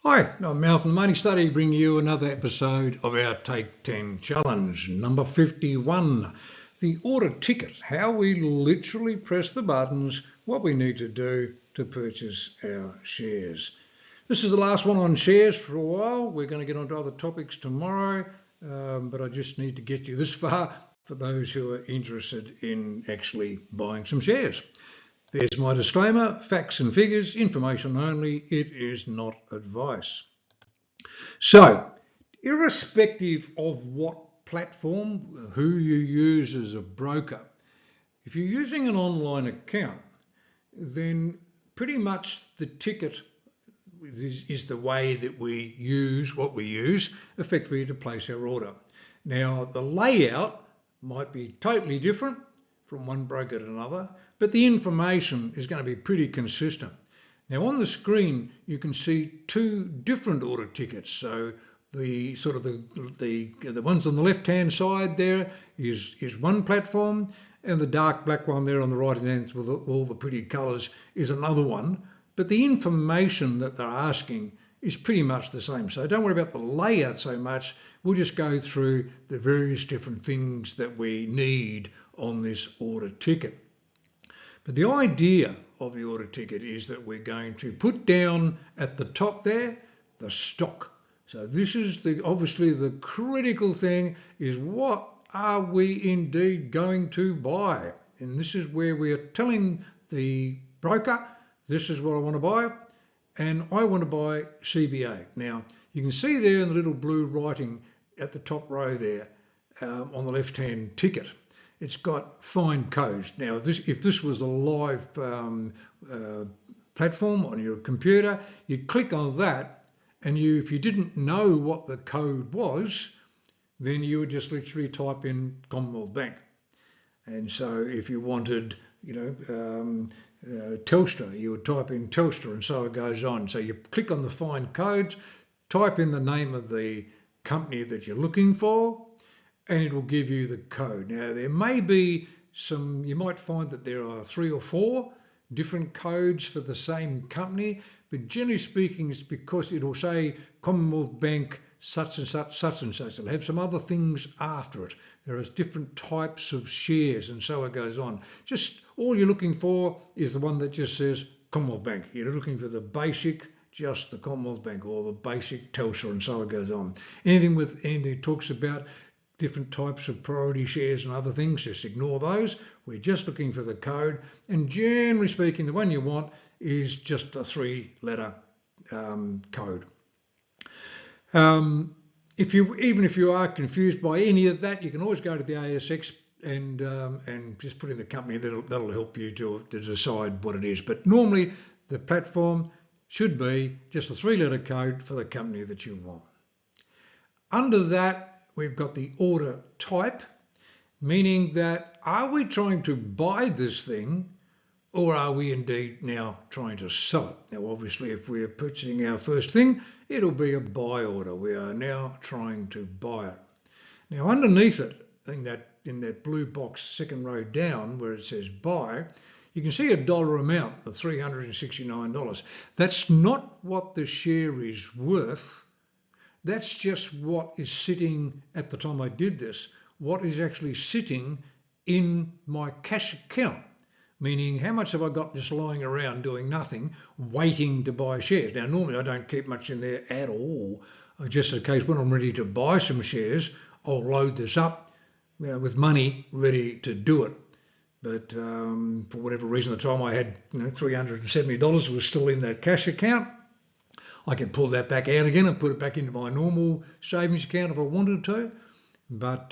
Hi, I'm Malcolm Money Study, bringing you another episode of our Take 10 Challenge, number 51. The order ticket, how we literally press the buttons, what we need to do to purchase our shares. This is the last one on shares for a while. We're going to get onto other topics tomorrow, but I just need to get you this far for those who are interested in actually buying some shares. There's my disclaimer, facts and figures, information only, it is not advice. So, irrespective of what platform, who you use as a broker, if you're using an online account, then pretty much the ticket is the way that we use what we use effectively to place our order. Now, the layout might be totally different from one broker to another, but the information is going to be pretty consistent. Now on the screen you can see two different order tickets. So the ones on the left hand side there is one platform, and the dark black one there on the right hand with all the pretty colours is another one. But the information that they're asking is pretty much the same. So don't worry about the layout so much. We'll just go through the various different things that we need on this order ticket. But the idea of the order ticket is that we're going to put down at the top there the stock. So this is obviously the critical thing, is what are we indeed going to buy? And this is where we are telling the broker, this is what I want to buy, and I want to buy CBA. Now you can see there in the little blue writing at the top row there on the left hand ticket, it's got find codes. Now if this was a live platform on your computer, you'd click on that, and if you didn't know what the code was, then you would just literally type in Commonwealth Bank. And so if you wanted Telstra, you would type in Telstra, and so it goes on. So you click on the find codes, type in the name of the company that you're looking for, and it will give you the code. Now there may be you might find that there are 3 or 4 different codes for the same company, but generally speaking it's because it will say Commonwealth Bank such and such, such and such. It'll have some other things after it. There are different types of shares, and so it goes on. Just all you're looking for is the one that just says Commonwealth Bank. You're looking for the basic, just the Commonwealth Bank, or the basic Telstra, and so it goes on. Anything that talks about different types of priority shares and other things, just ignore those. We're just looking for the code, and generally speaking the one you want is just a 3-letter code. Even if you are confused by any of that, you can always go to the ASX and just put in the company. That'll help you to decide what it is. But normally the platform should be just a 3-letter code for the company that you want. Under that, we've got the order type, meaning that are we trying to buy this thing, or are we indeed now trying to sell it? Now obviously if we're purchasing our first thing, it'll be a buy order. We are now trying to buy it. Now underneath it, in that blue box second row down where it says buy, you can see a dollar amount of $369. That's not what the share is worth. That's just what is sitting at the time I did this, what is actually sitting in my cash account, meaning how much have I got just lying around doing nothing, waiting to buy shares. Now normally I don't keep much in there at all, just in case when I'm ready to buy some shares, I'll load this up with money ready to do it. But for whatever reason, the time I had $370 was still in that cash account. I could pull that back out again and put it back into my normal savings account if I wanted to. But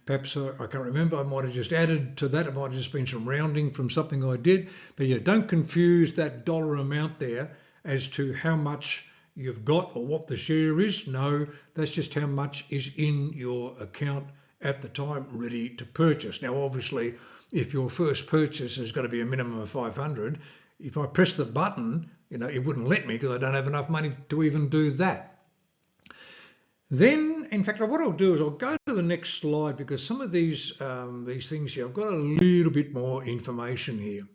perhaps I can't remember. I might have just added to that. It might have just been some rounding from something I did. But yeah, don't confuse that dollar amount there as to how much you've got or what the share is. No, that's just how much is in your account at the time ready to purchase. Now, obviously, if your first purchase has got to be a minimum of 500, if I press the button, it wouldn't let me because I don't have enough money to even do that. Then, in fact, what I'll do is I'll go to the next slide, because some of these things here, I've got a little bit more information here.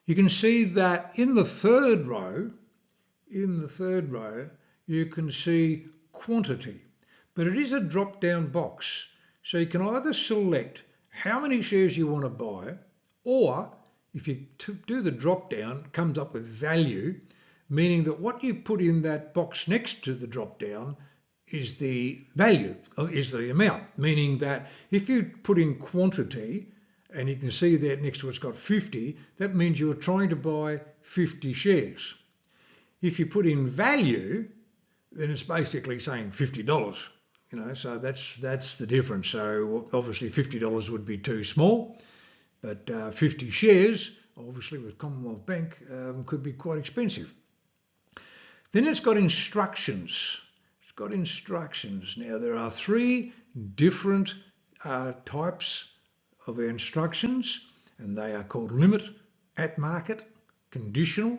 You can see that in the third row in the third row, you can see quantity, but it is a drop-down box. So you can either select how many shares you want to buy, or if you do the drop-down, it comes up with value, meaning that what you put in that box next to the drop-down is the value, is the amount, meaning that if you put in quantity, and you can see there next to it's got 50, that means you're trying to buy 50 shares. If you put in value, then it's basically saying $50, so that's the difference. So obviously $50 would be too small, but 50 shares, obviously with Commonwealth Bank, could be quite expensive. Then it's got instructions. It's got instructions. Now there are 3 different types of instructions, and they are called limit, at market, conditional.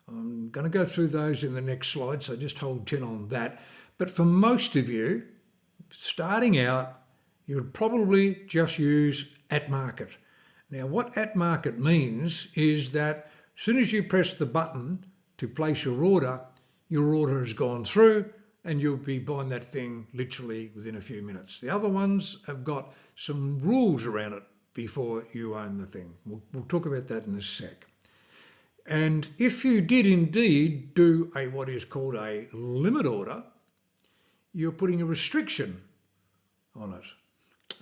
I'm going to go through those in the next slide, so just hold 10 on that. But for most of you, starting out, you'll probably just use at market. Now what at market means is that as soon as you press the button to place your order has gone through and you'll be buying that thing literally within a few minutes. The other ones have got some rules around it before you own the thing. We'll talk about that in a sec. And if you did indeed do what is called a limit order, you're putting a restriction on it.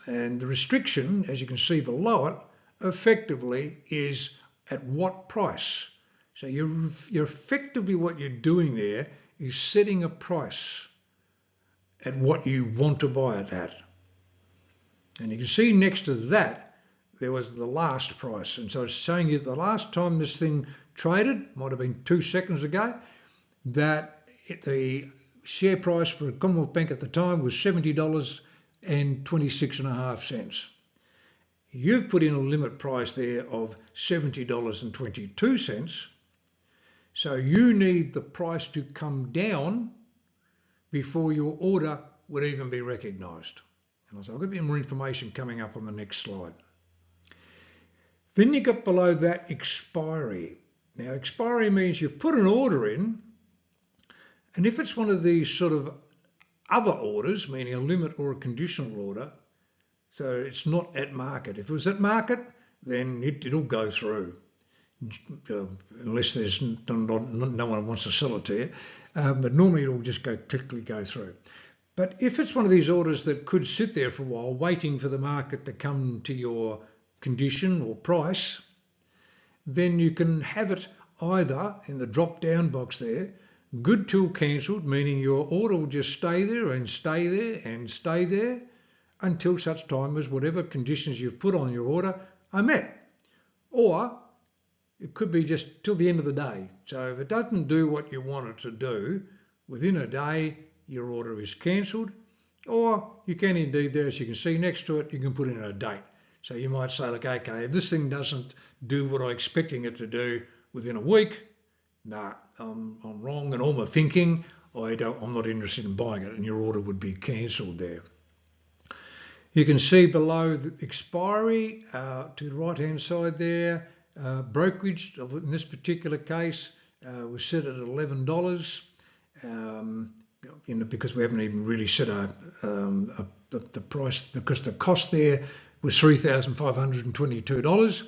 And the restriction, as you can see below it, effectively is at what price. So you're effectively, what you're doing there is setting a price at what you want to buy it at. And you can see next to that, there was the last price. And so it's saying you the last time this thing traded, might have been 2 seconds ago, that the share price for Commonwealth Bank at the time was $70.26.5. You've put in a limit price there of $70.22. So you need the price to come down before your order would even be recognised. And I'll get a bit more information coming up on the next slide. Then you got below that expiry. Now expiry means you've put an order in, and if it's one of these sort of other orders, meaning a limit or a conditional order, so it's not at market. If it was at market, then it'll go through, unless there's no one wants to sell it to you. But normally it'll just quickly go through. But if it's one of these orders that could sit there for a while, waiting for the market to come to your condition or price, then you can have it either in the drop-down box there, good till cancelled, meaning your order will just stay there and stay there and stay there until such time as whatever conditions you've put on your order are met. Or it could be just till the end of the day. So if it doesn't do what you want it to do, within a day your order is cancelled. Or you can indeed, there as you can see next to it, you can put in a date. So you might say, like, okay, if this thing doesn't do what I'm expecting it to do within a week, I'm wrong in all my thinking. I'm not interested in buying it, and your order would be cancelled there. You can see below the expiry to the right-hand side there, brokerage in this particular case was set at $11. Because we haven't even really set the price, because the cost there was $3,522.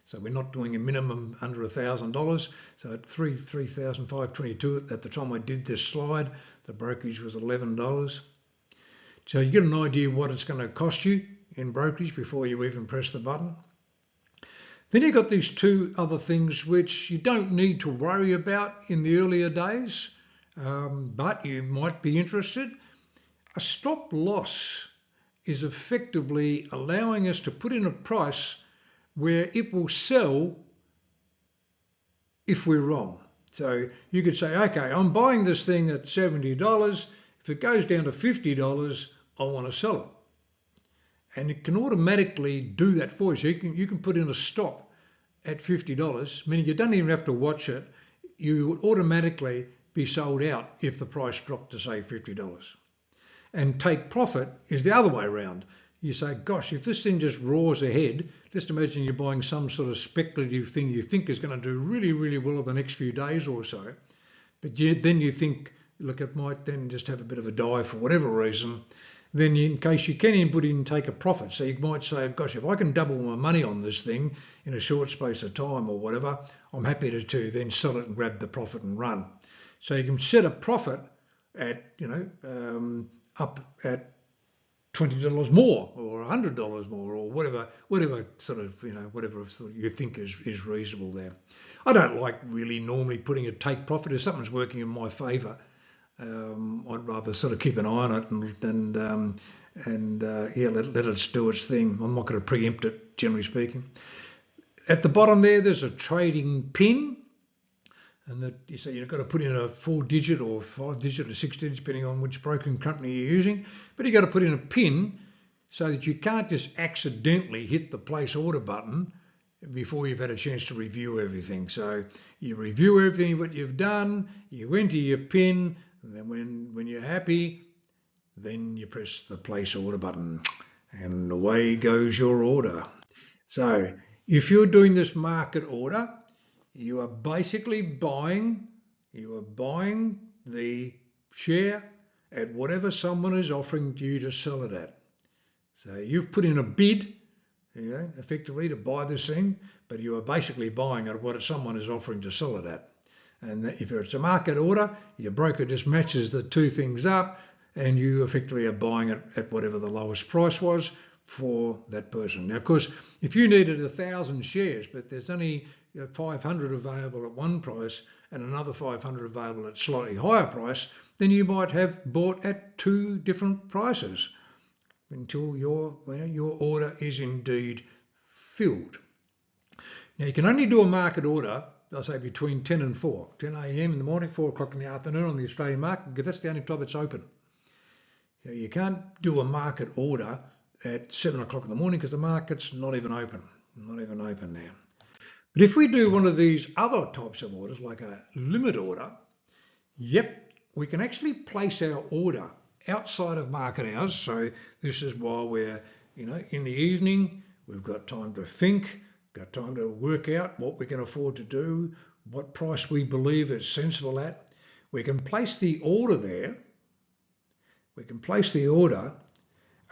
So we're not doing a minimum under $1,000. So at $3,522 at the time I did this slide, the brokerage was $11. So you get an idea what it's going to cost you in brokerage before you even press the button. Then you've got these 2 other things which you don't need to worry about in the earlier days, but you might be interested. A stop loss is effectively allowing us to put in a price where it will sell if we're wrong. So you could say, okay, I'm buying this thing at $70. If it goes down to $50, I want to sell it. And it can automatically do that for you. So you can put in a stop at $50, meaning you don't even have to watch it. You would automatically be sold out if the price dropped to, say, $50. And take profit is the other way around. You say, gosh, if this thing just roars ahead, just imagine you're buying some sort of speculative thing you think is going to do really, really well in the next few days or so. But then you think, look, it might then just have a bit of a dive for whatever reason. Then in case you can input in, take a profit. So you might say, gosh, if I can double my money on this thing in a short space of time or whatever, I'm happy to then sell it and grab the profit and run. So you can set a profit at, up at $20 more or $100 more or whatever sort of, whatever sort of you think is reasonable there. I don't like really normally putting a take profit. If something's working in my favour, I'd rather sort of keep an eye on it and let it do its thing. I'm not going to preempt it, generally speaking. At the bottom there's a trading pin, and that you say you've got to put in a 4-digit or 5-digit or 6-digit, depending on which broking company you're using. But you've got to put in a pin so that you can't just accidentally hit the place order button before you've had a chance to review everything. So you review everything what you've done, you enter your pin, and then when you're happy, then you press the place order button and away goes your order. So if you're doing this market order, you are basically buying the share at whatever someone is offering you to sell it at. So you've put in a bid, effectively to buy this thing, but you are basically buying at what someone is offering to sell it at. And if it's a market order, your broker just matches the two things up and you effectively are buying it at whatever the lowest price was for that person. Now, of course, if you needed 1,000 shares, but there's only 500 available at one price and another 500 available at slightly higher price, then you might have bought at two different prices until your order is indeed filled. Now, you can only do a market order, I'll say between 10 and 4, 10 a.m. in the morning, 4 o'clock in the afternoon on the Australian market, because that's the only time it's open. So you can't do a market order at 7 o'clock in the morning because the market's not even open now. But if we do one of these other types of orders, like a limit order, we can actually place our order outside of market hours. So this is while we're, in the evening, we've got time to think, got time to work out what we can afford to do, what price we believe is sensible at. We can place the order there.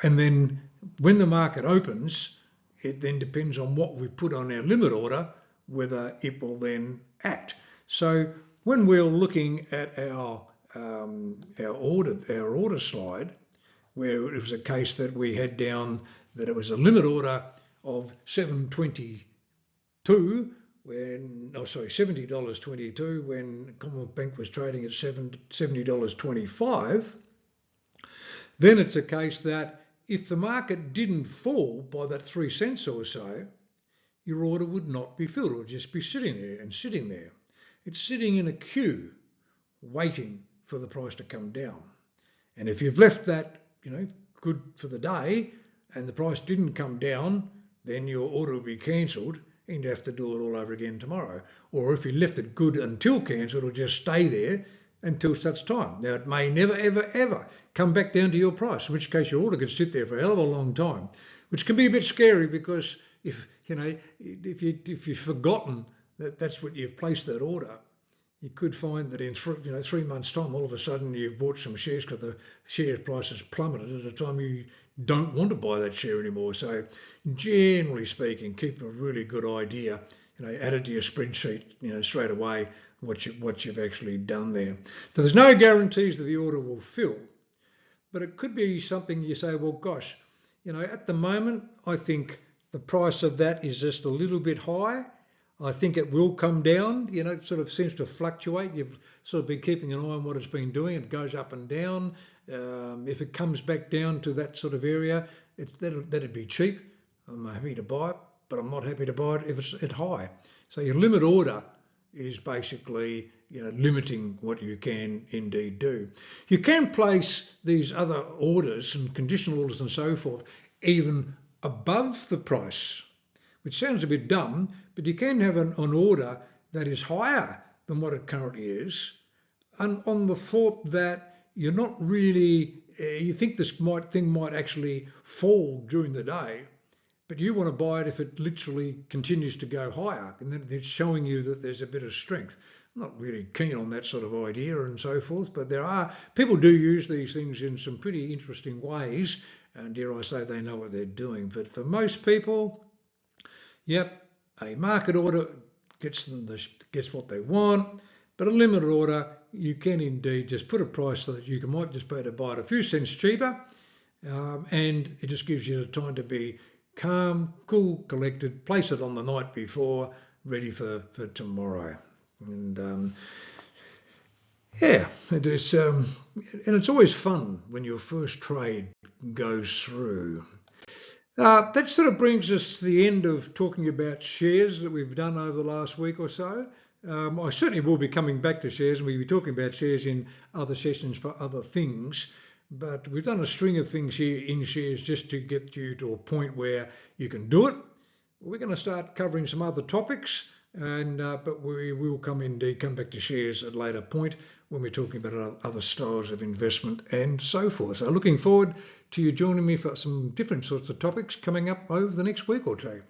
And then when the market opens, it then depends on what we put on our limit order, whether it will then act. So when we're looking at our order slide, where it was a case that we had down that it was a limit order of $70.22 when Commonwealth Bank was trading at $70.25. Then it's a case that if the market didn't fall by that 3 cents or so, your order would not be filled. It would just be sitting there. It's sitting in a queue, waiting for the price to come down. And if you've left that, good for the day, and the price didn't come down, then your order will be cancelled and you have to do it all over again tomorrow. Or if you left it good until cancelled, it'll just stay there until such time. Now, it may never, ever, ever come back down to your price, in which case your order could sit there for a hell of a long time, which can be a bit scary because if you've forgotten that that's what you've placed that order, you could find that in 3 months' time, all of a sudden you've bought some shares because the share price has plummeted at a time you don't want to buy that share anymore. So generally speaking, keep a really good idea, add it to your spreadsheet, straight away what you've actually done there. So there's no guarantees that the order will fill, but it could be something you say, well, gosh, at the moment, I think the price of that is just a little bit high. I think it will come down, it sort of seems to fluctuate. You've sort of been keeping an eye on what it's been doing. It goes up and down. If it comes back down to that sort of area, that'd be cheap. I'm happy to buy it, but I'm not happy to buy it if it's at high. So your limit order is basically, limiting what you can indeed do. You can place these other orders and conditional orders and so forth even above the price, which sounds a bit dumb, but you can have an order that is higher than what it currently is, and on the thought that you're not really, you think this thing might actually fall during the day, but you want to buy it if it literally continues to go higher, and then it's showing you that there's a bit of strength. not really keen on that sort of idea and so forth, but people do use these things in some pretty interesting ways, and dare I say they know what they're doing. But for most people, yep, a market order gets what they want, but a limited order, you can indeed just put a price so that you might just be able to buy it a few cents cheaper, and it just gives you the time to be calm, cool, collected, place it on the night before, ready for tomorrow. And yeah, and it's always fun when your first trade goes through. That sort of brings us to the end of talking about shares that we've done over the last week or so. I certainly will be coming back to shares, and we'll be talking about shares in other sessions for other things. But we've done a string of things here in shares just to get you to a point where you can do it. We're going to start covering some other topics, but we will come back to shares at a later point when we're talking about other styles of investment and so forth. So looking forward to you joining me for some different sorts of topics coming up over the next week or two.